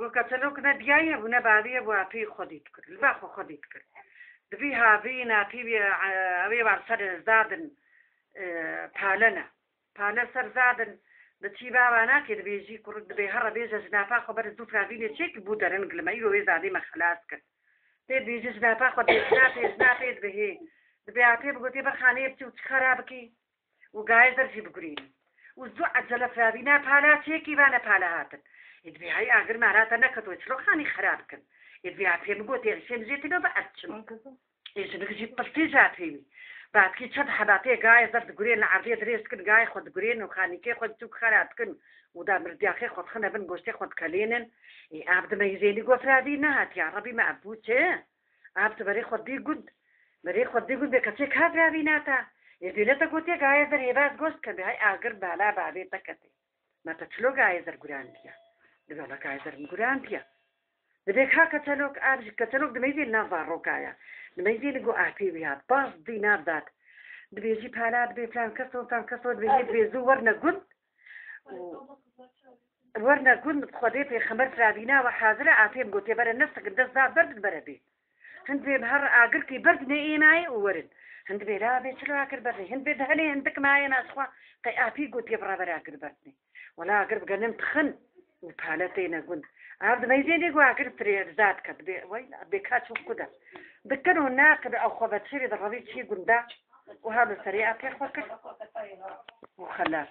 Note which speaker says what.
Speaker 1: وكتلوك نديايا ونبادية وفي خديت كل الباخو خديت كل دبي هافينا في أبي بعرسر زادن بالنا سر زادن دتشي بابا أنا كده بيجي كرد بيهرب بيجي جنافا خبر الزوف هافيني شيك بودرن قل ما يلو يزادي ما خلاص كل تيد بيجي جنافا خد جنافي دبي دبي عتيب قلتي برخاني بتي وتخرابكي وقايدر في بقرين وزو عجلة فابينا بالا تيكي بانا بالا هاتن يدبي هاي أجر معناتها نكتو يشلو خاني خراب كن يدبي عتيب قلتي غشيم زيتي لو بأتشم يجنك جيب بلتيجات فيني بعد كي تشد حباتي قايدر تقولين العرضية دريس كن قاي خد قرين وخاني كي خد توك خراب كن ودا مردياخي خد خنا بن قوشتي خد كلينن عبد ما يزيني قوف رابينا هات يا ربي ما أبوتي عبد بري خد دي قد بري خد دي قد بكتيك هات رابيناتا يديلتا قوتي قايدر هباز قوشت كن بهاي أجر بالا بعدي تكتي ما تشلو قايدر قرانتيا دبلا قايدر قرانتيا دبيك ها كتلوك أرج كتلوك دميزي النظر روكايا دميزي لقو أعطي بيها باص دينار ذات دبيجي بحالات دبي فلان كسو دبيجي ورنا قد ورنا قد خديتي خمر فرابينا وحاضرة أعطيهم قوتي برا نفسك الدس ذات برد بردي هند بهر أجر كي برد نئيناي وورد هند بلا بيشلو أكل بردي هند بدهني هندك معي ناس خوا كي أعطي قوتي برا أكل بردني ولا أجر بقنمت خن وبحالتين قد عرض ما يزيد يقول أكل تري ذات كده وين بكاتش وكده بكنوا الناقد أو خبط شيء ضربي شيء قندا وهذا سريع كيف وكل وخلاص